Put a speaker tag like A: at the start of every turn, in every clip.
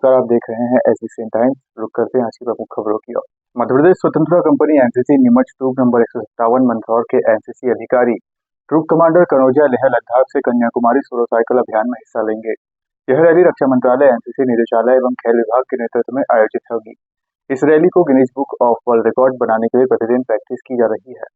A: नमस्कार, आप देख रहे हैं एसबीसी टाइम्स। रुक करते हैं आज की प्रमुख खबरों की ओर। मध्य प्रदेश स्वतंत्रता company NCC Neemuch troop number 157 Mandsaur के एनसीसी अधिकारी ट्रूप कमांडर कनौजिया लेह लद्दाख से कन्याकुमारी सोलो साइकिल अभियान में हिस्सा लेंगे। यह रैली रक्षा मंत्रालय, एनसीसी निदेशालय एवं खेल विभाग के नेतृत्व में आयोजित होगी। इस रैली को Guinness book of world record बनाने के लिए प्रतिदिन प्रैक्टिस की जा रही है।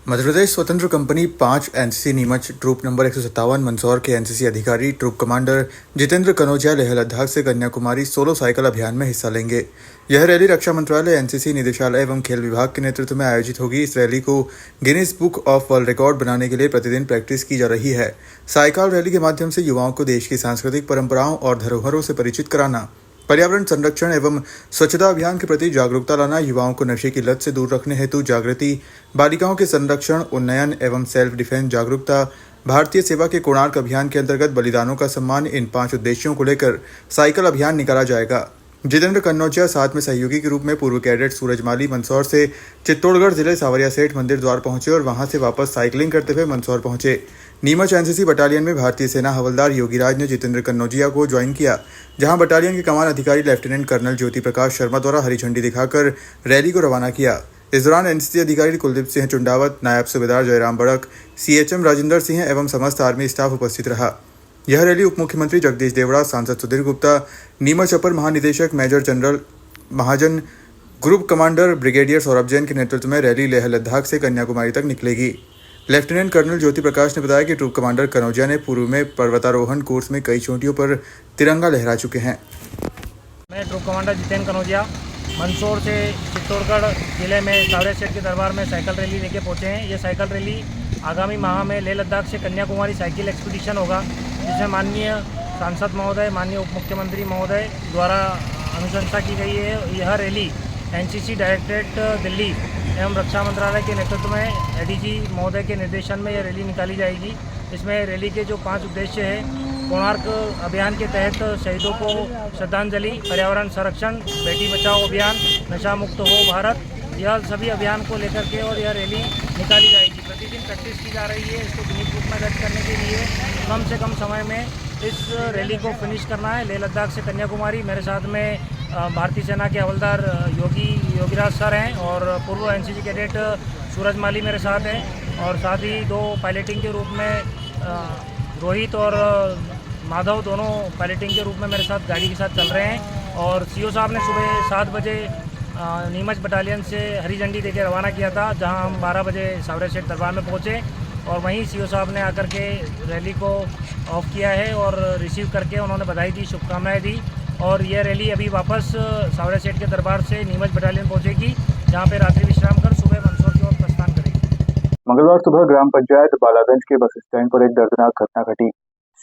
B: मध्य प्रदेश स्वतंत्र company 5 NCC Neemuch troop number 157 Mandsaur के एनसीसी अधिकारी ट्रूप कमांडर जितेंद्र कनौजिया लेह लद्दाख से कन्याकुमारी सोलो साइकिल अभियान में हिस्सा लेंगे। यह रैली रक्षा मंत्रालय, एनसीसी निदेशालय एवं खेल विभाग के नेतृत्व में आयोजित होगी। इस रैली को Guinness book of world record बनाने के लिए प्रतिदिन प्रैक्टिस की जा रही है। साइकिल रैली के माध्यम से युवाओं को देश की सांस्कृतिक परंपराओं और धरोहरों से परिचित कराना, पर्यावरण संरक्षण एवं स्वच्छता अभियान के प्रति जागरूकता लाना, युवाओं को नशे की लत से दूर रखने हेतु जागृति, बालिकाओं के संरक्षण, उन्नयन एवं सेल्फ डिफेंस जागरूकता, भारतीय सेवा के कोणार्क अभियान के अंतर्गत बलिदानों का सम्मान, इन 5 उद्देश्यों को लेकर साइकिल अभियान निकाला जाएगा। जितेंद्र कन्नौजिया साथ में सहयोगी के रूप में पूर्व कैडेट सूरज माली मंदसौर से चित्तौड़गढ़ जिले सावरिया सेठ मंदिर द्वार पहुंचे और वहां से वापस साइकिलिंग करते हुए मंदसौर पहुंचे। नीमच एनसीसी बटालियन में भारतीय सेना हवलदार योगीराज ने जितेंद्र कन्नौजिया को ज्वाइन किया, जहां बटालियन के कमान अधिकारी लेफ्टिनेंट कर्नल ज्योति प्रकाश शर्मा द्वारा हरी झंडी दिखाकर रैली को रवाना किया। इस दौरान एनसीसी अधिकारी कुलदीप सिंह चुंडावत, नायब सूबेदार जयराम बड़क, सीएचएम राजेंद्र सिंह एवं समस्त आर्मी स्टाफ उपस्थित रहा। यह रैली उप मुख्यमंत्री जगदीश देवड़ा, सांसद सुधीर गुप्ता, नीमच अपर महानिदेशक major general Mahajan, group commander brigadier Saurabh Jain के नेतृत्व में रैली लेह लद्दाख से कन्याकुमारी तक निकलेगी। लेफ्टिनेंट कर्नल ज्योति प्रकाश ने बताया कि ट्रूप कमांडर कनौजिया ने पूर्व में पर्वतारोहण कोर्स में कई चोटियों पर तिरंगा लहरा चुके हैं।
C: मैं ट्रूप कमांडर जितेंद्र कनौजिया मंदसौर से चित्तौड़गढ़ जिले में सावरिया सेठ के दरबार में साइकिल रैली लेके पहुंचे हैं। ये साइकिल रैली आगामी माह में लेह लद्दाख से कन्याकुमारी साइकिल एक्सपीडिशन होगा, जिसमें माननीय सांसद महोदय, माननीय उप मुख्यमंत्री महोदय द्वारा अनुशंसा की गई है। यह रैली एनसीसी डायरेक्टरेट दिल्ली एवं रक्षा मंत्रालय के नेतृत्व में एडीजी महोदय के निर्देशन में यह रैली निकाली जाएगी। इसमें रैली के जो 5 उद्देश्य हैं, कोणार्क अभियान के तहत शहीदों को श्रद्धांजलि, पर्यावरण संरक्षण, बेटी बचाओ अभियान, नशा मुक्त हो भारत, यह सभी अभियान को लेकर के और यह रैली निकाली जाएगी। प्रतिदिन प्रैक्टिस की जा रही है। इसको गिनीज बुक में दर्ज करने के लिए कम से कम समय में इस रैली को फिनिश करना है। लेह लद्दाख से कन्याकुमारी मेरे साथ में भारतीय सेना के हवलदार योगीराज सर हैं और पूर्व एनसीसी कैडेट सूरज माली मेरे साथ हैं, और साथ ही 2 पायलटिंग के रूप में रोहित और माधव दोनों पायलटिंग के रूप में मेरे साथ गाड़ी के साथ चल रहे हैं। और सीओ साहब ने सुबह 7 बजे नीमच बटालियन से हरी झंडी देकर रवाना किया था, जहां हम 12 बजे सावरिया सेठ दरबार में पहुंचे और वहीं सीओ साहब ने आकर के रैली को ऑफ किया है और रिसीव करके उन्होंने बधाई दी, शुभकामनाएं दी। और यह रैली अभी वापस सावरिया सेठ के दरबार से नीमच बटालियन पहुंचेगी, जहां पे रात्रि विश्राम कर सुबह मंदसौर की ओर प्रस्थान करेगी।
A: मंगलवार सुबह ग्राम पंचायत बालागंज के बस स्टैंड पर एक दर्दनाक घटना घटी।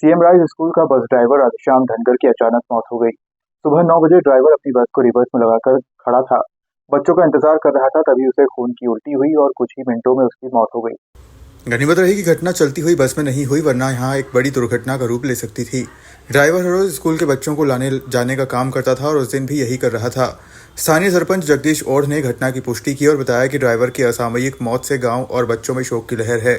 A: सीएम राइज स्कूल का बस ड्राइवर राधेश्याम धनगर की अचानक मौत हो गई। सुबह 9 बजे ड्राइवर अपनी बस को रिवर्स में लगाकर खड़ा था, बच्चों का इंतजार कर रहा था, तभी उसे खून की उल्टी हुई और कुछ ही मिनटों में उसकी मौत हो गई।
B: गनीमत रही कि घटना चलती हुई बस में नहीं हुई, वरना यहाँ एक बड़ी दुर्घटना का रूप ले सकती थी। ड्राइवर हर रोज स्कूल के बच्चों को लाने जाने का काम करता था और उस दिन भी यही कर रहा था। स्थानीय सरपंच जगदीश ओढ़ ने घटना की पुष्टि की और बताया कि ड्राइवर की असामयिक मौत से गांव और बच्चों में शोक की लहर है।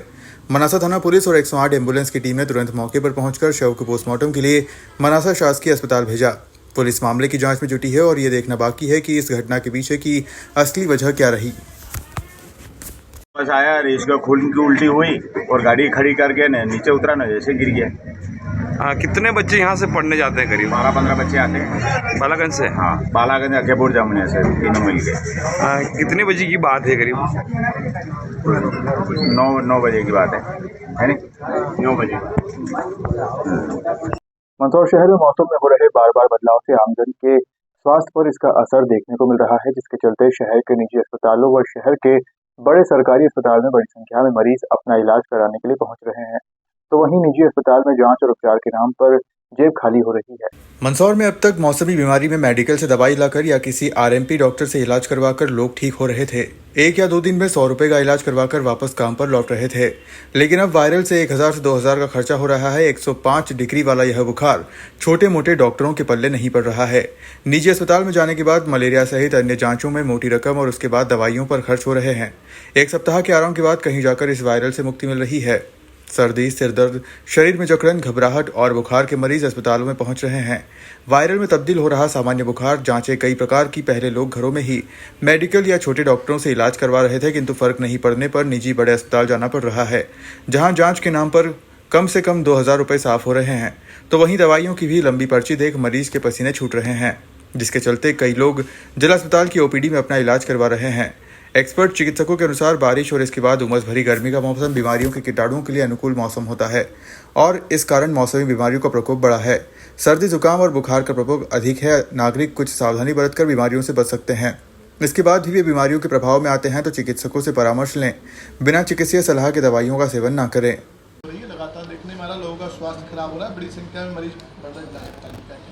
B: मनासा थाना पुलिस और 108 एम्बुलेंस की टीम ने तुरंत मौके पर पहुंचकर शव को पोस्टमार्टम के लिए मनासा शासकीय अस्पताल भेजा। पुलिस मामले की जांच में जुटी है और ये देखना बाकी है कि इस घटना के पीछे की असली वजह क्या रही।
D: बस आया, इसको खून की उल्टी हुई और गाड़ी खड़ी करके नीचे उतरा ना, जैसे गिर गया।
E: हाँ, कितने बच्चे यहाँ से पढ़ने जाते हैं? करीब
D: 12-15 बच्चे आते हैं
E: बालागंज से।
D: हाँ, बालागंज अकेपुर जामुनिया से तीनों मिल के।
E: कितने बजे की बात है? करीब
D: 9 बजे की बात है नहीं, 9 बजे।
A: मंदसौर शहर में मौसम में हो रहे बार बदलाव से आमजन के स्वास्थ्य पर इसका असर देखने को मिल रहा है, जिसके चलते शहर के निजी अस्पतालों व शहर के बड़े सरकारी अस्पताल में बड़ी संख्या में मरीज अपना इलाज कराने के लिए पहुंच रहे हैं, तो वहीं निजी अस्पताल में जांच और उपचार के नाम पर जेब खाली हो रही है।
B: मंदसौर में अब तक मौसमी बीमारी में मेडिकल से दवाई लाकर या किसी आरएमपी डॉक्टर से इलाज करवाकर लोग ठीक हो रहे थे। 1 या 2 दिन में 100 रुपए का इलाज करवाकर वापस काम पर लौट रहे थे, लेकिन अब वायरल से 1000 से 2000 का खर्चा हो रहा है। 105 डिग्री वाला यह बुखार छोटे मोटे डॉक्टरों के पल्ले नहीं पड़ रहा है। निजी अस्पताल में जाने के बाद मलेरिया सहित अन्य जांचों में मोटी रकम और उसके बाद दवाइयों पर खर्च हो रहे हैं। 1 सप्ताह के आराम के बाद कहीं जाकर इस वायरल से मुक्ति मिल रही है। सर्दी, सिरदर्द, शरीर में जकड़न, घबराहट और बुखार के मरीज अस्पतालों में पहुंच रहे हैं। वायरल में तब्दील हो रहा सामान्य बुखार जांचें कई प्रकार की पहले लोग घरों में ही मेडिकल या छोटे डॉक्टरों से इलाज करवा रहे थे, किंतु फर्क नहीं पड़ने पर निजी बड़े अस्पताल जाना पड़ रहा है, जहां जांच के नाम पर कम से कम 2,000 रुपए साफ हो रहे हैं। तो वहीं दवाइयों की भी लंबी पर्ची देख मरीज के पसीने छूट रहे हैं, जिसके चलते कई लोग जिला अस्पताल की ओपीडी में अपना इलाज करवा रहे हैं। एक्सपर्ट चिकित्सकों के अनुसार बारिश और इसके बाद उमस भरी गर्मी का मौसम बीमारियों के कीटाणुओं के लिए अनुकूल मौसम होता है और इस कारण मौसमी बीमारियों का प्रकोप बढ़ा है। सर्दी, जुकाम और बुखार का प्रकोप अधिक है। नागरिक कुछ सावधानी बरतकर बीमारियों से बच सकते हैं। इसके बाद भी वे बीमारियों के प्रभाव में आते हैं तो चिकित्सकों से परामर्श लें। बिना चिकित्सीय सलाह के दवाइयों का सेवन न करें।
F: लगातार देखने में आ रहा, लोगों का स्वास्थ्य खराब हो रहा है, बड़ी संख्या में मरीज बढ़ रहे हैं।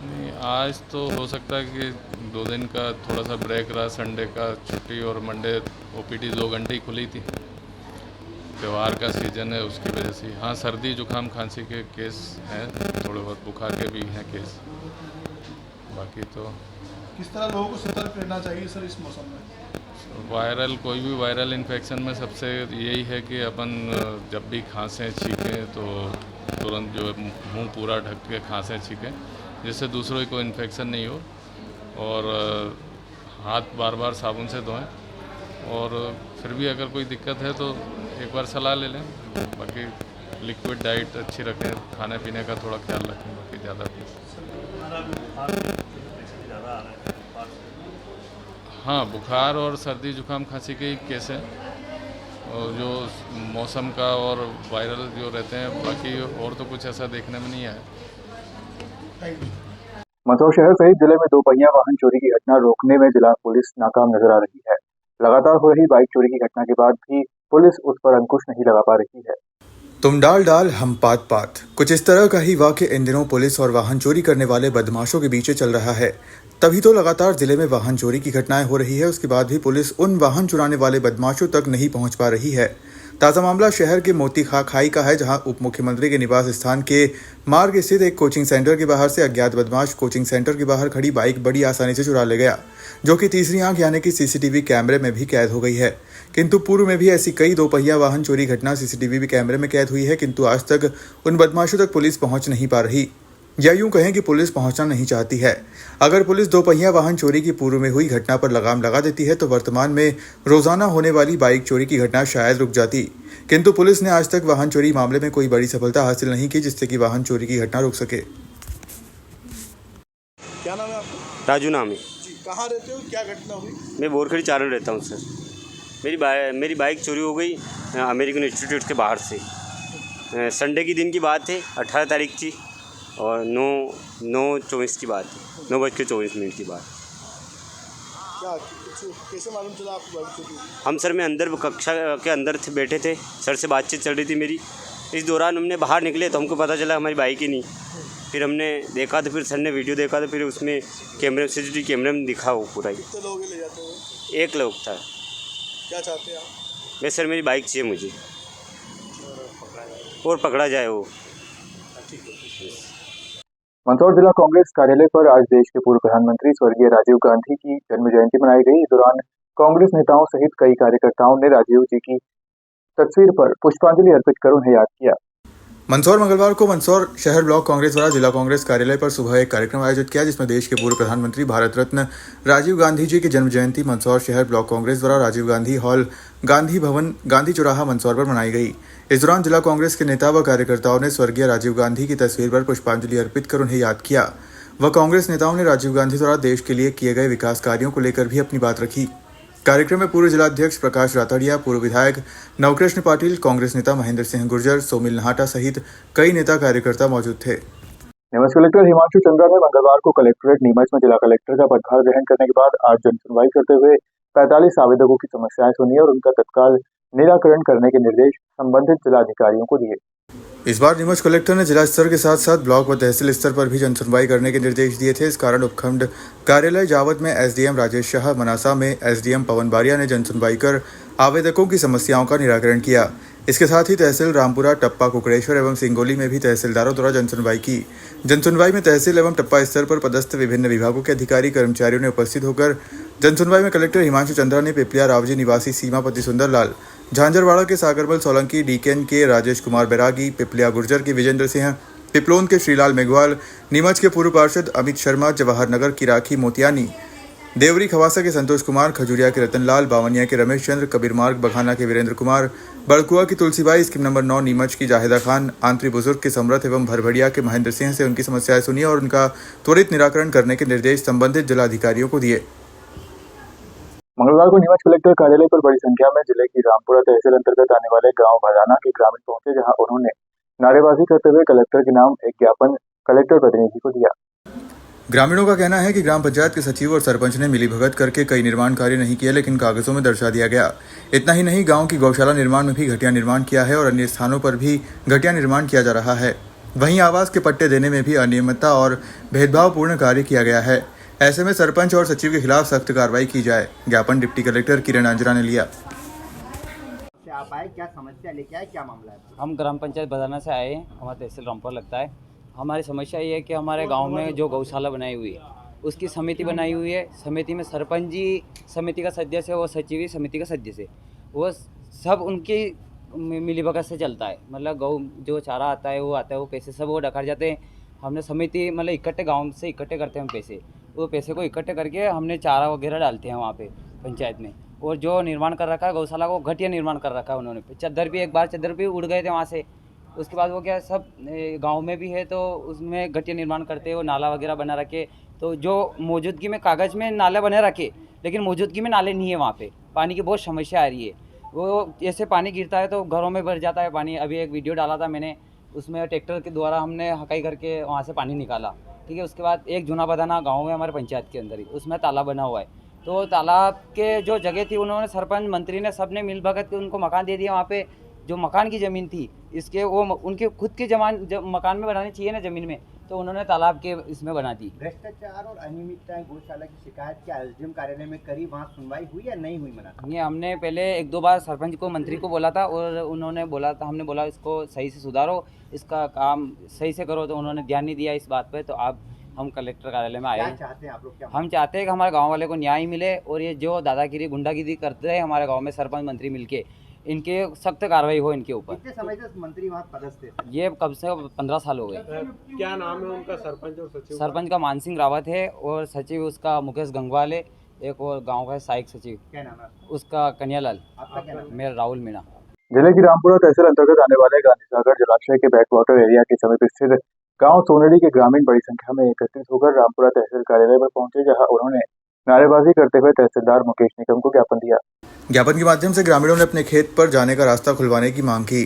G: नहीं, आज तो हो सकता है कि 2 दिन का थोड़ा सा ब्रेक रहा, संडे का छुट्टी और मंडे ओपीडी 2 घंटे ही खुली थी। त्यौहार का सीज़न है उसकी वजह से। हाँ, सर्दी जुकाम खांसी के केस हैं, थोड़े बहुत बुखार के भी हैं केस। बाकी तो
F: किस तरह लोगों को सतर्क रहना चाहिए सर इस मौसम में?
G: कोई भी वायरल इन्फेक्शन में सबसे यही है कि अपन जब भी खांसें छींकें तो तुरंत जो है मुँह पूरा ढक के खांसें छींकें, जिससे दूसरों को इन्फेक्शन नहीं हो, और हाथ बार बार साबुन से धोएं, और फिर भी अगर कोई दिक्कत है तो एक बार सलाह ले लें। बाकी लिक्विड डाइट अच्छी रखें, खाने पीने का थोड़ा ख्याल रखें, बाकी ज़्यादा हाँ, बुखार और सर्दी जुकाम खांसी के ही केस हैं, और जो मौसम का और वायरल जो रहते हैं, बाकी और तो कुछ ऐसा देखने में नहीं आया।
A: मंदसौर शहर सहित जिले में 2 पहिया वाहन चोरी की घटना रोकने में जिला पुलिस नाकाम नजर आ रही है। लगातार हो रही बाइक चोरी की घटना के बाद भी पुलिस उस पर अंकुश नहीं लगा पा रही है।
B: तुम डाल डाल हम पात पात, कुछ इस तरह का ही वाक़या इन दिनों पुलिस और वाहन चोरी करने वाले बदमाशों के बीच चल रहा है। तभी तो लगातार जिले में वाहन चोरी की घटनाएं हो रही है, उसके बाद भी पुलिस उन वाहन चुराने वाले बदमाशों तक नहीं पहुंच पा रही है। ताज़ा मामला शहर के मोती खाई का है, जहां उप मुख्यमंत्री के निवास स्थान के मार्ग स्थित एक कोचिंग सेंटर के बाहर से अज्ञात बदमाश कोचिंग सेंटर के बाहर खड़ी बाइक बड़ी आसानी से चुरा ले गया, जो कि तीसरी आंख यानी कि सीसीटीवी कैमरे में भी कैद हो गई है। किंतु पूर्व में भी ऐसी कई 2 पहिया वाहन चोरी घटना सीसीटीवी कैमरे में कैद हुई है, किंतु आज तक उन बदमाशों तक पुलिस पहुंच नहीं पा रही, या यूं कहें कि पुलिस पहुंचना नहीं चाहती है। अगर पुलिस 2 पहिया वाहन चोरी की पूर्व में हुई घटना पर लगाम लगा देती है तो वर्तमान में रोजाना होने वाली बाइक चोरी की घटना शायद रुक जाती, किंतु पुलिस ने आज तक वाहन चोरी मामले में कोई बड़ी सफलता हासिल नहीं की, जिससे कि वाहन चोरी की घटना रुक सके।
F: क्या नाम है आपका?
H: राजू नाम है।
F: कहाँ रहते हो, क्या घटना हुई?
H: मैं बोरखड़ी चारण रहता हूँ सर। मेरी बाइक चोरी हो गई अमेरिकन इंस्टीट्यूट के बाहर से। संडे की दिन की बात है, 18 तारीख की, और 9:24 की बात है, 9:24 की बात।
F: क्या कैसे मालूम चला आपको बाइक चोरी?
H: हम सर मैं अंदर कक्षा के अंदर बैठे थे, सर से बातचीत चल रही थी मेरी। इस दौरान हमने बाहर निकले तो हमको पता चला हमारी बाइक ही नहीं। फिर हमने देखा तो फिर सर ने वीडियो देखा तो फिर उसमें सीसीटीवी कैमरे में दिखा वो पूरा ही।
F: कितने लोग ले जाते हुए?
H: 1 लोग था।
F: क्या चाहते हैं आप?
H: मैं सर मेरी बाइक चाहिए मुझे, और पकड़ा जाए वो।
A: मंदसौर जिला कांग्रेस कार्यालय पर आज देश के पूर्व प्रधानमंत्री स्वर्गीय राजीव गांधी की जन्म जयंती मनाई गई। इस दौरान कांग्रेस नेताओं सहित कई कार्यकर्ताओं ने राजीव जी की तस्वीर पर पुष्पांजलि अर्पित कर उन्हें याद किया।
B: मंदसौर मंगलवार को मंदसौर शहर ब्लॉक कांग्रेस द्वारा जिला कांग्रेस कार्यालय पर सुबह एक कार्यक्रम आयोजित किया, जिसमें देश के पूर्व प्रधानमंत्री भारत रत्न राजीव गांधी जी की जन्म जयंती मंदसौर शहर ब्लॉक कांग्रेस द्वारा राजीव गांधी हॉल, गांधी भवन, गांधी चौराहा, मंदसौर पर मनाई गई। इस दौरान जिला कांग्रेस के नेता व कार्यकर्ताओं ने स्वर्गीय राजीव गांधी की तस्वीर पर पुष्पांजलि अर्पित कर उन्हें याद किया। व कांग्रेस नेताओं ने राजीव गांधी द्वारा देश के लिए किए गए विकास कार्यों को लेकर भी अपनी बात रखी। कार्यक्रम में पूर्व जिलाध्यक्ष प्रकाश रातड़िया, पूर्व विधायक नवकृष्ण पाटिल, कांग्रेस नेता महेंद्र सिंह गुर्जर, सोमिल नहाटा सहित कई नेता कार्यकर्ता मौजूद थे।
A: नीमच कलेक्टर हिमांशु चंद्रा ने मंगलवार को कलेक्ट्रेट नीमच में जिला कलेक्टर का पदभार ग्रहण करने के बाद आज जन सुनवाई करते हुए 45 आवेदकों की समस्याएं सुनी और उनका तत्काल निराकरण करने के निर्देश संबंधित जिलाधिकारियों को दिए।
B: इस बार नीमच कलेक्टर ने जिला स्तर के साथ साथ ब्लॉक व तहसील स्तर पर भी जन सुनवाई करने के निर्देश दिए थे। इस कारण उपखंड कार्यालय जावद में एसडीएम राजेश शाह, मनासा में एसडीएम पवन बारिया ने जन सुनवाई कर आवेदकों की समस्याओं का निराकरण किया। इसके साथ ही तहसील रामपुरा, टप्पा, कुकड़ेश्वर एवं सिंगोली में भी तहसीलदारों द्वारा जनसुनवाई की। जनसुनवाई में तहसील एवं टप्पा स्तर पर पदस्थ विभिन्न विभागों के अधिकारी कर्मचारियों ने उपस्थित होकर जनसुनवाई में कलेक्टर हिमांशु चंद्रा ने पिपलिया रावजी निवासी सीमापति सुंदरलाल, झांझरवाड़ा के सागरबल सोलंकी, डीकेन के राजेश कुमार बैरागी, पिपलिया गुर्जर के विजेंद्र सिंह, पिपलोन के श्रीलाल मेघवाल, नीमच के पूर्व पार्षद अमित शर्मा, जवाहर नगर की राखी मोतियानी, देवरी खवासा के संतोष कुमार, खजुरिया के रतनलाल, बावनिया के रमेश चंद्र, कबीर मार्ग बघाना के वीरेंद्र कुमार, बड़कुआ की तुलसीबाई, स्कीम नंबर 9 नीमच की जाहिदा खान, आंतरी बुजुर्ग के समरथ एवं भरभड़िया के महेंद्र सिंह से उनकी समस्याएं सुनी और उनका त्वरित निराकरण करने के निर्देश संबंधित जिलाधिकारियों को दिए।
A: मंगलवार को नीमच कलेक्टर कार्यालय पर बड़ी संख्या में जिले की रामपुरा तहसील अंतर्गत आने वाले गांव भजाना के ग्रामीण पहुंचे, जहां उन्होंने नारेबाजी करते हुए कलेक्टर के नाम एक ज्ञापन कलेक्टर प्रतिनिधि को दिया।
B: ग्रामीणों का कहना है कि ग्राम पंचायत के सचिव और सरपंच ने मिलीभगत करके कई निर्माण कार्य नहीं किए, लेकिन कागजों में दर्शा दिया गया। इतना ही नहीं, गांव की गौशाला निर्माण में भी घटिया निर्माण किया है और अन्य स्थानों पर भी घटिया निर्माण किया जा रहा है। वहीं आवास के पट्टे देने में भी अनियमितता और भेदभावपूर्ण कार्य किया गया है। ऐसे में सरपंच और सचिव के खिलाफ सख्त कार्रवाई की जाए। ज्ञापन डिप्टी कलेक्टर किरण अंजना ने लिया।
I: आप आए, क्या समस्या लेके आए, क्या मामला है?
J: हम ग्राम पंचायत बदाना से आए हैं, हमारा तहसील रामपुर लगता है। हमारी समस्या ये है कि हमारे गांव में जो गौशाला बनाई हुई है उसकी समिति बनाई हुई है। समिति में सरपंच जी समिति का सदस्य है, वो सचिव समिति का सदस्य है, वो सब उनकी मिलीभगत से चलता है। मतलब गौ जो चारा आता है वो पैसे सब वो डकार जाते हैं। हमने समिति मतलब इकट्ठे गाँव से इकट्ठे करते हैं हम पैसे, वो पैसे को इकट्ठे करके हमने चारा वगैरह डालते हैं वहाँ पे पंचायत में। और जो निर्माण कर रखा है गौशाला को घटिया निर्माण कर रखा है उन्होंने। चद्दर भी उड़ गए थे वहाँ से। उसके बाद वो क्या सब गांव में भी है तो उसमें घटिया निर्माण करते हो, नाला वगैरह बना रखे। तो जो मौजूदगी में कागज़ में नाले बने रखे, लेकिन मौजूदगी में नाले नहीं है वहाँ पे। पानी की बहुत समस्या आ रही है। वो ऐसे पानी गिरता है तो घरों में भर जाता है पानी। अभी एक वीडियो डाला था मैंने, उसमें ट्रैक्टर के द्वारा हमने हकाई करके वहाँ से पानी निकाला। ठीक है, उसके बाद एक जूना बदाना गाँव है हमारे पंचायत के अंदर ही, उसमें तालाब बना हुआ है। तो तालाब के जो जगह थी उन्होंने सरपंच मंत्री ने सब ने मिल भगत के उनको मकान दे दिया। वहाँ पे जो मकान की ज़मीन थी इसके वो उनके खुद के मकान में बनानी चाहिए ना ज़मीन में, तो उन्होंने तालाब के इसमें बना दी।
I: भ्रष्टाचार और अनियमितताएं गौशाला की शिकायत क्या एसडीएम कार्यालय में करी, वहाँ सुनवाई हुई या नहीं हुई? मना
J: ये हमने पहले 1-2 बार सरपंच को मंत्री को बोला था और उन्होंने बोला था, हमने बोला इसको सही से सुधारो, इसका काम सही से करो, तो उन्होंने ध्यान नहीं दिया इस बात पर। तो अब हम कलेक्टर कार्यालय में आए।
I: क्या चाहते हैं आप लोग? क्या
J: हम चाहते हैं कि हमारे गाँव वाले को न्याय मिले और ये जो दादागिरी गुंडागिरी करते हैं हमारे गाँव में सरपंच मंत्री मिलके, इनके सख्त कार्रवाई हो इनके ऊपर।
I: कितने समय से मंत्री वहाँ पदस्थ थे?
J: ये कब से 15 साल हो गए।
K: क्या नाम है उनका, सरपंच और सचिव?
J: सरपंच का मान सिंह रावत है और सचिव उसका मुकेश गंगवाल है। एक और गांव का सहायक सचिव,
I: क्या नाम है
J: उसका कन्यालाल।
I: आपका क्या नाम?
J: मेरा राहुल मीणा।
A: जिले की रामपुरा तहसील अंतर्गत आने वाले गांधी सागर जलाशय के बैकवाटर एरिया के समीप स्थित गांव सोनड़ी के ग्रामीण बड़ी संख्या में एकत्रित होकर रामपुरा तहसील कार्यालय पर पहुंचे, जहां उन्होंने नारेबाजी करते हुए तहसीलदार मुकेश निकम को ज्ञापन दिया।
B: ज्ञापन के माध्यम से ग्रामीणों ने अपने खेत पर जाने का रास्ता खुलवाने की मांग की।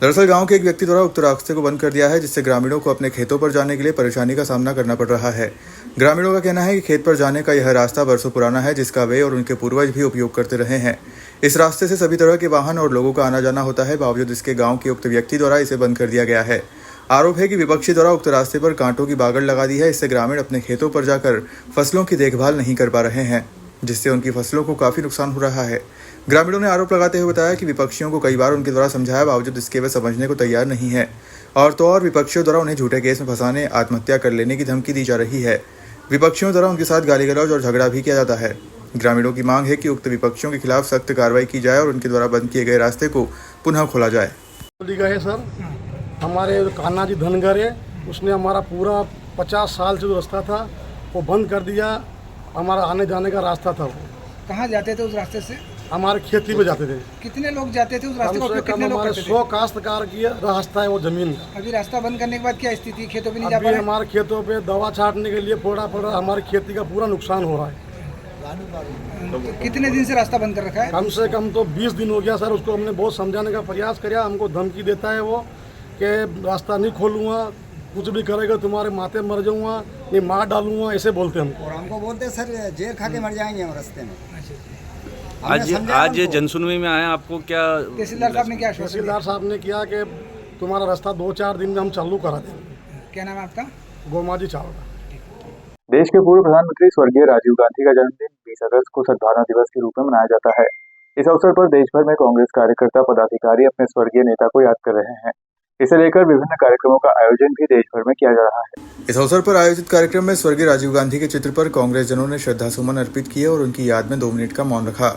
B: दरअसल गांव के एक व्यक्ति द्वारा उक्त रास्ते को बंद कर दिया है, जिससे ग्रामीणों को अपने खेतों पर जाने के लिए परेशानी का सामना करना पड़ रहा है। ग्रामीणों का कहना है कि खेत पर जाने का यह रास्ता वर्षों पुराना है, जिसका वे और उनके पूर्वज भी उपयोग करते रहे हैं। इस रास्ते से सभी तरह के वाहन और लोगों का आना जाना होता है, बावजूद इसके गाँव के उक्त व्यक्ति द्वारा इसे बंद कर दिया गया है। आरोप है कि विपक्षी द्वारा उक्त रास्ते पर कांटों की बागड़ लगा दी है। इससे ग्रामीण अपने खेतों पर जाकर फसलों की देखभाल नहीं कर पा रहे हैं, जिससे उनकी फसलों को काफी नुकसान हो रहा है। ग्रामीणों ने आरोप लगाते हुए बताया कि विपक्षियों को कई बार उनके द्वारा समझाया, बावजूद इसके वे समझने को तैयार नहीं है और तो और विपक्षियों द्वारा उन्हें झूठे केस में फंसाने, आत्महत्या कर लेने की धमकी दी जा रही है। विपक्षियों द्वारा उनके साथ गाली गलौज और झगड़ा भी किया जाता है। ग्रामीणों की मांग है कि उक्त विपक्षियों के खिलाफ सख्त कार्रवाई की जाए और उनके द्वारा बंद किए गए रास्ते को पुनः खोला जाए।
L: सर, हमारे कान्हा जी धनगर है, उसने हमारा पूरा 50 साल से जो रास्ता था वो बंद कर दिया। हमारा आने जाने का रास्ता था। वो
M: कहाँ जाते थे उस रास्ते से?
L: हमारे खेती पे जाते थे।
M: कितने लोग जाते थे उस रास्ते को?
L: कितने लोग? हमारे 100 काश्तकार की रास्ता है वो जमीन का।
M: अभी रास्ता बंद करने के बाद क्या स्थिति, खेतों पे नहीं जा पा रहे?
L: हमारे खेतों पे दवा छाटने के लिए फोड़ा पड़ रहा है, हमारी खेती का पूरा नुकसान हो रहा है।
M: तो कितने दिन से रास्ता बंद कर रखा है?
L: कम से कम तो 20 दिन हो गया सर। उसको हमने बहुत समझाने का प्रयास किया, हमको धमकी देता है वो कि रास्ता नहीं खोलूँगा, कुछ भी करेगा तुम्हारे माथे मर जाऊँगा, नहीं मार डालूंगा, ऐसे बोलते हमको।
I: और हमको बोलते सर जेल खा के मर जाएंगे हम रास्ते में।
E: आज जनसुनवाई में आया, आपको क्या
M: तहसीलदार साहब ने क्या?
L: तहसीलदार साहब ने किया कि तुम्हारा रास्ता 2-4 दिन में हम चालू करा देंगे।
M: क्या नाम है आपका?
L: गोमाजी चावड़ा।
A: देश के पूर्व प्रधानमंत्री स्वर्गीय राजीव गांधी का जन्मदिन 20 अगस्त को सद्भावना दिवस के रूप में मनाया जाता है। इस अवसर पर देश भर में कांग्रेस कार्यकर्ता पदाधिकारी अपने स्वर्गीय नेता को याद कर रहे हैं। इसे लेकर विभिन्न कार्यक्रमों का आयोजन भी देश भर में किया जा रहा है।
B: इस अवसर पर आयोजित कार्यक्रम में स्वर्गीय राजीव गांधी के चित्र पर कांग्रेस जनों ने श्रद्धासुमन अर्पित किए और उनकी याद में 2 मिनट का मौन रखा।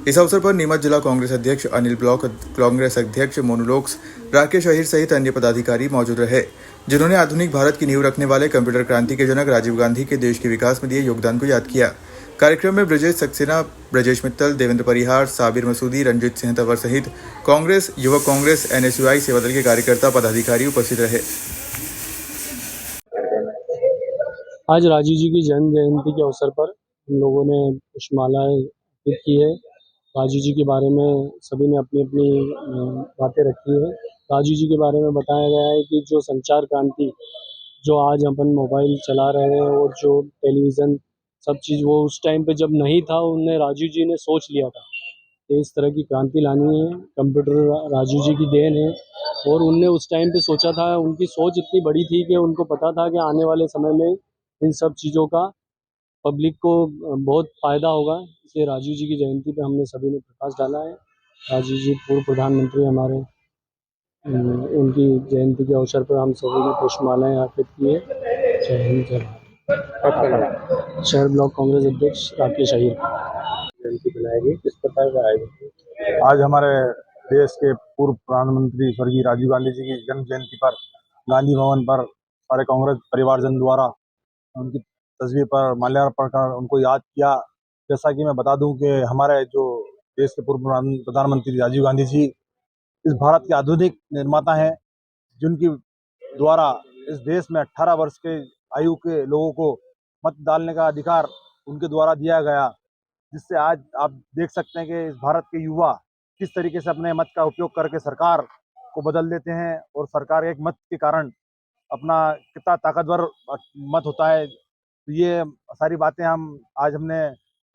B: इस अवसर पर नीमच जिला कांग्रेस अध्यक्ष अनिल, ब्लॉक कांग्रेस अध्यक्ष मोनूलोक्स, राकेश अहिर सहित अन्य पदाधिकारी मौजूद रहे, जिन्होंने आधुनिक भारत की नींव रखने वाले कंप्यूटर क्रांति के जनक राजीव गांधी के देश के विकास में दिए योगदान को याद किया। कार्यक्रम में ब्रजेश सक्सेना, ब्रजेश मित्तल, देवेंद्र परिहार, साबिर मसूदी, रंजीत सिंह तंवर सहित कांग्रेस, युवक कांग्रेस, NSUI सेवा दल के कार्यकर्ता पदाधिकारी उपस्थित रहे।
L: आज राजीव जी की जन्म जयंती के अवसर पर हम लोगों ने पुष्पमालाएं अर्पित की है। राजीव जी के बारे में सभी ने अपनी अपनी बातें रखी है। राजीव जी के बारे में बताया गया है कि जो संचार क्रांति, जो आज अपन मोबाइल चला रहे हैं और जो टेलीविज़न सब चीज़, वो उस टाइम पे जब नहीं था, उनने राजीव जी ने सोच लिया था कि इस तरह की क्रांति लानी है। कंप्यूटर राजीव जी की देन है और उनने उस टाइम पे सोचा था। उनकी सोच इतनी बड़ी थी कि उनको पता था कि आने वाले समय में इन सब चीज़ों का पब्लिक को बहुत फ़ायदा होगा। इसलिए राजीव जी की जयंती पे हमने सभी ने प्रकाश डाला है। राजीव जी पूर्व प्रधानमंत्री हमारे, उनकी जयंती के अवसर पर हम सभी ने पुष्पमालाएं अर्पित की है। जय हिंद, जय भारत। शहर ब्लॉक कांग्रेस अध्यक्ष राकेश अहिर जयंती बनाएगी। किस प्रकार का आयोजन?
N: आज हमारे देश के पूर्व प्रधानमंत्री स्वर्गीय राजीव गांधी जी की जन्म जयंती पर गांधी भवन पर सारे कांग्रेस परिवारजन द्वारा उनकी तस्वीर पर माल्यार्पण कर उनको याद किया। जैसा कि मैं बता दूं कि हमारे जो देश के पूर्व प्रधानमंत्री राजीव गांधी जी इस भारत के आधुनिक निर्माता हैं, जिनकी द्वारा इस देश में 18 वर्ष के आयु के लोगों को मत डालने का अधिकार उनके द्वारा दिया गया, जिससे आज आप देख सकते हैं कि इस भारत के युवा किस तरीके से अपने मत का उपयोग करके सरकार को बदल देते हैं और सरकार एक मत के कारण अपना कितना ताकतवर मत होता है। तो ये सारी बातें हमने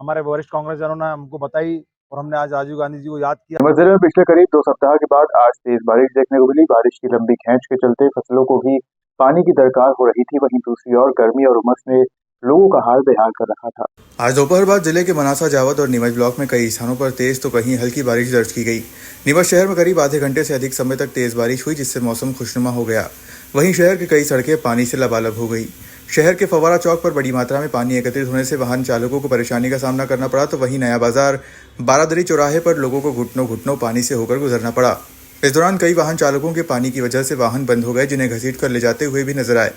N: हमारे वरिष्ठ कांग्रेसजनों ने हमको बताई और हमने आज राजीव गांधी जी को याद किया।
A: जिले में पिछले करीब 2 सप्ताह के बाद आज तेज बारिश देखने को मिली। बारिश की लंबी खींच के चलते फसलों को भी पानी की दरकार हो रही थी। वहीं दूसरी ओर गर्मी और उमस ने लोगों का हाल बेहाल कर रखा था।
B: आज दोपहर बाद जिले के मनासा, जावद और नीमच ब्लॉक में कई स्थानों पर तेज तो कहीं हल्की बारिश दर्ज की गई। नीमच शहर में करीब आधे घंटे से अधिक समय तक तेज बारिश हुई, जिससे मौसम खुशनुमा हो गया। वहीं शहर की कई सड़कें पानी से लबालब हो गई। शहर के फव्वारा चौक पर बड़ी मात्रा में पानी एकत्रित होने से वाहन चालकों को परेशानी का सामना करना पड़ा। तो वहीं नया बाजार, बारादरी चौराहे पर लोगों को घुटनों पानी से होकर गुजरना पड़ा। इस दौरान कई वाहन चालकों के पानी की वजह से वाहन बंद हो गए, जिन्हें घसीट कर ले जाते हुए भी नजर आए।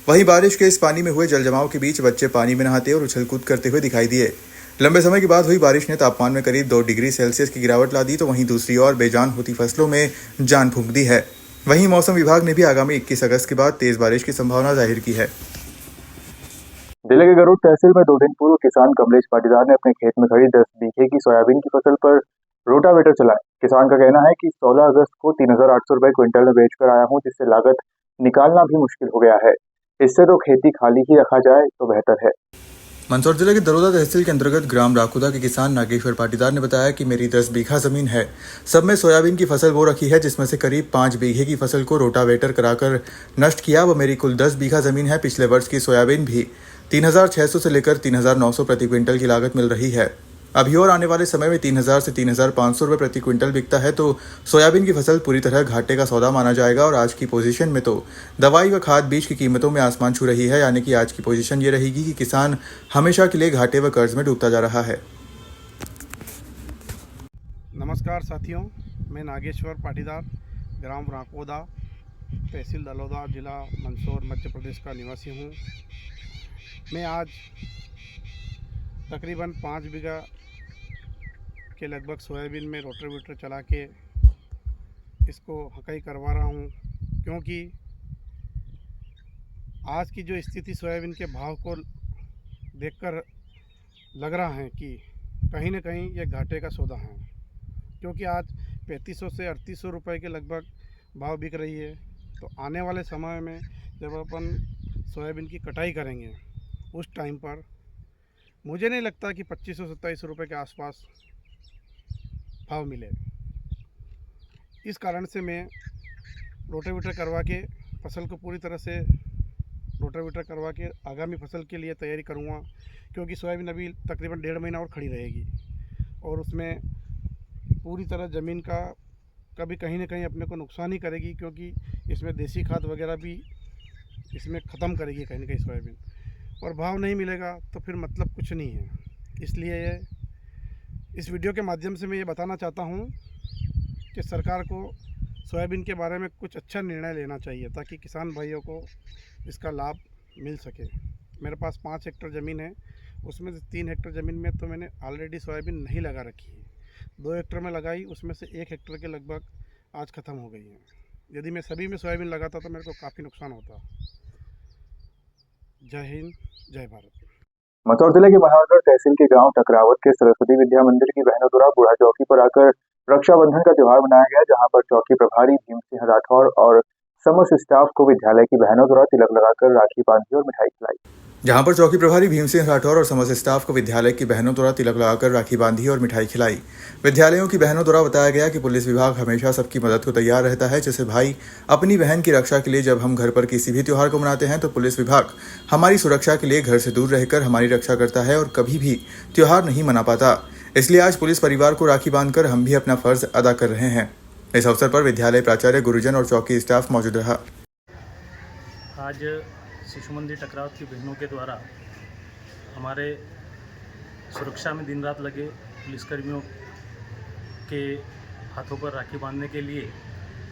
B: वहीं बारिश के इस पानी में हुए जलजमाव के बीच बच्चे पानी में नहाते और उछल कूद करते हुए दिखाई दिए। लंबे समय के बाद हुई बारिश ने तापमान में करीब 2 डिग्री सेल्सियस की गिरावट ला दी। तो वहीं दूसरी ओर बेजान होती फसलों में जान फूंक दी है। वहीं मौसम विभाग ने भी आगामी 21 अगस्त के बाद तेज बारिश की संभावना जाहिर की है।
A: जिले के गरुड़ तहसील में 2 दिन पूर्व किसान कमलेश पाटीदार ने अपने खेत में खड़ी 10 बीघे की सोयाबीन की फसल पर रोटावेटर चलाए। किसान का कहना है कि 16 अगस्त को 3,800 रुपए क्विंटल में बेचकर आया हूं, जिससे लागत निकालना भी मुश्किल हो गया है। इससे तो खेती खाली ही रखा जाए तो बेहतर है।
B: मंदसौर जिले के दरोदा तहसील के अंतर्गत ग्राम राकुदा के किसान नागेश्वर पाटीदार ने बताया कि मेरी 10 बीघा जमीन है। सब में सोयाबीन की फसल बो रखी है, जिसमें से करीब 5 बीघे की फसल को रोटावेटर कराकर नष्ट किया। व मेरी कुल 10 बीघा जमीन है। पिछले वर्ष की सोयाबीन भी 3,600 से लेकर 3,900 प्रति क्विंटल की लागत मिल रही है। अभी और आने वाले समय में 3,000 से 3,500 रुपये प्रति क्विंटल बिकता है। तो सोयाबीन की फसल पूरी तरह घाटे का सौदा माना जाएगा। और आज की पोजीशन में तो दवाई व खाद बीज की कीमतों में आसमान छू रही है। यानी कि आज की पोजीशन ये रहेगी कि किसान हमेशा के लिए घाटे व कर्ज में डूबता जा रहा है।
K: नमस्कार साथियों, मैं नागेश्वर पाटीदार, ग्राम राकोदा, तहसील दलोदा, जिला मंदसौर, मध्य प्रदेश का निवासी हूँ। मैं आज तकरीबन 5 बीघा के लगभग सोयाबीन में रोटावेटर चला के इसको हकाई करवा रहा हूँ, क्योंकि आज की जो स्थिति सोयाबीन के भाव को देखकर लग रहा है कि कहीं न कहीं ये घाटे का सौदा है। क्योंकि आज 3500 से 3800 रुपये के लगभग भाव बिक रही है। तो आने वाले समय में जब अपन सोयाबीन की कटाई करेंगे, उस टाइम पर मुझे नहीं लगता कि 2500-2700 रुपये के आसपास भाव मिले। इस कारण से मैं रोटावेटर करवा के फसल को पूरी तरह से रोटावेटर करवा के आगामी फसल के लिए तैयारी करूँगा, क्योंकि सोयाबीन अभी तकरीबन 1.5 महीना और खड़ी रहेगी और उसमें पूरी तरह ज़मीन का कभी कहीं ना कहीं अपने को नुकसान ही करेगी, क्योंकि इसमें देसी खाद वगैरह भी इसमें ख़त्म करेगी कहीं ना कहीं सोयाबीन, और भाव नहीं मिलेगा तो फिर मतलब कुछ नहीं है। इसलिए इस वीडियो के माध्यम से मैं ये बताना चाहता हूँ कि सरकार को सोयाबीन के बारे में कुछ अच्छा निर्णय लेना चाहिए ताकि किसान भाइयों को इसका लाभ मिल सके। मेरे पास 5 हेक्टेयर ज़मीन है, उसमें से 3 हेक्टेयर ज़मीन में तो मैंने ऑलरेडी सोयाबीन नहीं लगा रखी है, 2 हेक्टेयर में लगाई, उसमें से 1 हेक्टेयर के लगभग आज ख़त्म हो गई है। यदि मैं सभी में सोयाबीन लगाता तो मेरे को काफ़ी नुकसान होता। जय हिंद, जय भारत।
A: मंदसौर जिले के महाराजगढ़ तहसील के गांव टकरावत के सरस्वती विद्या मंदिर की बहनों द्वारा बूढ़ा चौकी पर आकर रक्षाबंधन का त्योहार मनाया गया, जहां पर चौकी प्रभारी भीम सिंह राठौर और समस्त स्टाफ को विद्यालय की बहनों द्वारा तिलक लगाकर राखी बांधी और मिठाई खिलाई।
B: जहां पर चौकी प्रभारी भीम सिंह राठौर और समस्त स्टाफ को विद्यालय की बहनों द्वारा तिलक लगाकर राखी बांधी और मिठाई खिलाई। विद्यालयों की बहनों द्वारा बताया गया कि पुलिस विभाग हमेशा सबकी मदद को तैयार रहता है। जैसे भाई अपनी बहन की रक्षा के लिए जब हम घर पर किसी भी त्योहार को मनाते हैं तो पुलिस विभाग हमारी सुरक्षा के लिए घर से दूर रहकर हमारी रक्षा करता है और कभी भी त्योहार नहीं मना पाता। इसलिए आज पुलिस परिवार को राखी बांधकर हम भी अपना फर्ज अदा कर रहे हैं। इस अवसर पर विद्यालय प्राचार्य, गुरुजन और चौकी स्टाफ मौजूद रहा।
C: आज शिशु मंदिर टकरावत की बहनों के द्वारा हमारे सुरक्षा में दिन रात लगे पुलिसकर्मियों के हाथों पर राखी बांधने के लिए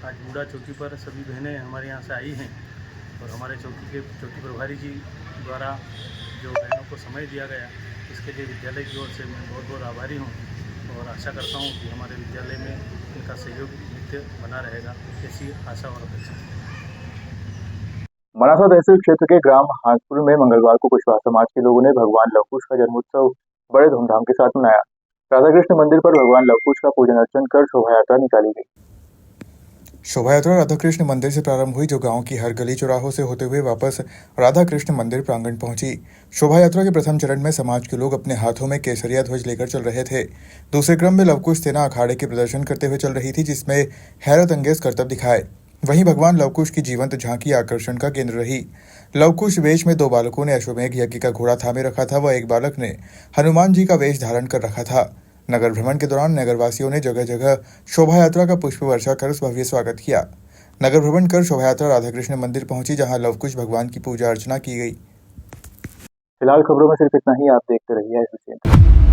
C: आज बूढ़ा चौकी पर सभी बहनें हमारे यहाँ से आई हैं और हमारे चौकी प्रभारी जी द्वारा जो बहनों को समय दिया गया इसके लिए विद्यालय की ओर से मैं बहुत बहुत आभारी हूँ और आशा करता हूँ कि हमारे विद्यालय में इनका सहयोग नित्य बना रहेगा, ऐसी आशा और अपेक्षा।
A: मनासा तहसील क्षेत्र के ग्राम हांसपुर में मंगलवार को कुशवाहा समाज के लोगों ने भगवान लवकुश का जन्मोत्सव बड़े धूमधाम के साथ मनाया। राधाकृष्ण मंदिर पर भगवान लवकुश का पूजन अर्चन कर शोभा यात्रा निकाली गई।
B: शोभा यात्रा राधाकृष्ण मंदिर से प्रारंभ हुई, जो गांव की हर गली चौराहों से होते हुए वापस राधाकृष्ण मंदिर प्रांगण पहुंची। शोभा यात्रा के प्रथम चरण में समाज के लोग अपने हाथों में केसरिया ध्वज लेकर चल रहे थे। दूसरे क्रम में लवकुश सेना अखाड़े के प्रदर्शन करते हुए चल रही थी, जिसमें हैरत अंगेज करतब दिखाए। वहीं भगवान लवकुश की जीवंत झांकी आकर्षण का केंद्र रही। लवकुश वेश में 2 बालकों ने अश्वमेघ यज्ञ का घोड़ा थामे रखा था व एक बालक ने हनुमान जी का वेश धारण कर रखा था। नगर भ्रमण के दौरान नगरवासियों ने जगह जगह शोभा यात्रा का पुष्प वर्षा कर भव्य स्वागत किया। नगर भ्रमण कर शोभा यात्रा राधाकृष्ण मंदिर पहुंची, जहां लवकुश भगवान की पूजा अर्चना की गई।
A: फिलहाल खबरों में सिर्फ इतना ही। आप देखते रहिए।